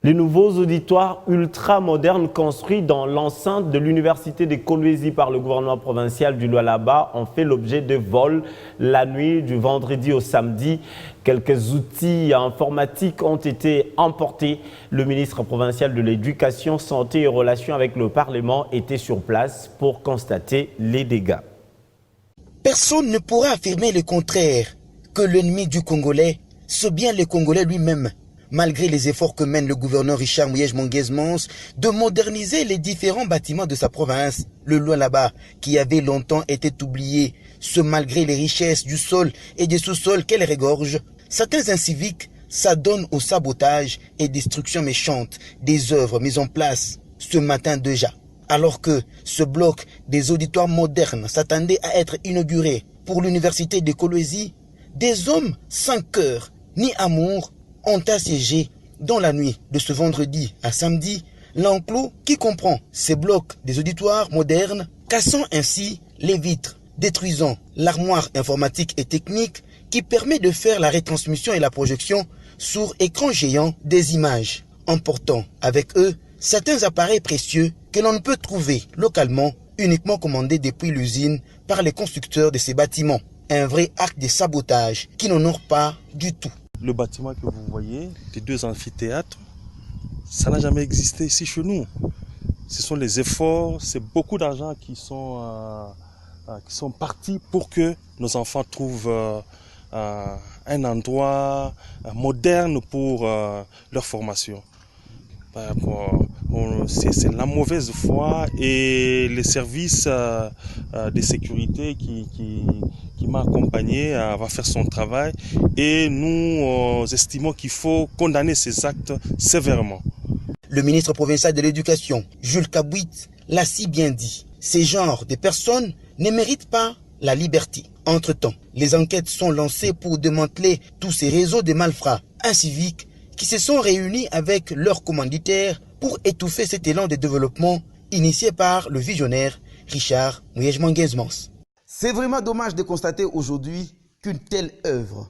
Les nouveaux auditoires ultra-modernes construits dans l'enceinte de l'université de Kolwezi par le gouvernement provincial du Lualaba ont fait l'objet de vols la nuit du vendredi au samedi. Quelques outils informatiques ont été emportés. Le ministre provincial de l'Éducation, Santé et Relations avec le Parlement était sur place pour constater les dégâts. Personne ne pourra affirmer le contraire, que l'ennemi du Congolais, c'est bien le Congolais lui-même. Malgré les efforts que mène le gouverneur Richard Mouyej-Monguez-Mons de moderniser les différents bâtiments de sa province, le Lualaba, qui avait longtemps été oublié, ce malgré les richesses du sol et des sous-sols qu'elle regorge, certains inciviques s'adonnent au sabotage et destruction méchante des œuvres mises en place ce matin déjà. Alors que ce bloc des auditoires modernes s'attendait à être inauguré pour l'université de Kolwezi, des hommes sans cœur ni amour ont assiégé dans la nuit de ce vendredi à samedi l'enclos qui comprend ces blocs des auditoires modernes, cassant ainsi les vitres, détruisant l'armoire informatique et technique qui permet de faire la retransmission et la projection sur écran géant des images, emportant avec eux certains appareils précieux que l'on ne peut trouver localement, uniquement commandés depuis l'usine par les constructeurs de ces bâtiments. Un vrai acte de sabotage qui n'honore pas du tout. Le bâtiment que vous voyez, les deux amphithéâtres, ça n'a jamais existé ici chez nous. Ce sont les efforts, c'est beaucoup d'argent qui sont partis pour que nos enfants trouvent un endroit moderne pour leur formation. C'est la mauvaise foi et les services de sécurité qui m'a accompagné va faire son travail et nous estimons qu'il faut condamner ces actes sévèrement. Le ministre provincial de l'Éducation, Jules Kabouit, l'a si bien dit. Ces genres de personnes ne méritent pas la liberté. Entre-temps, les enquêtes sont lancées pour démanteler tous ces réseaux de malfrats inciviques qui se sont réunis avec leurs commanditaires pour étouffer cet élan de développement initié par le visionnaire Richard Mouyej-Monguez-Mons. C'est vraiment dommage de constater aujourd'hui qu'une telle œuvre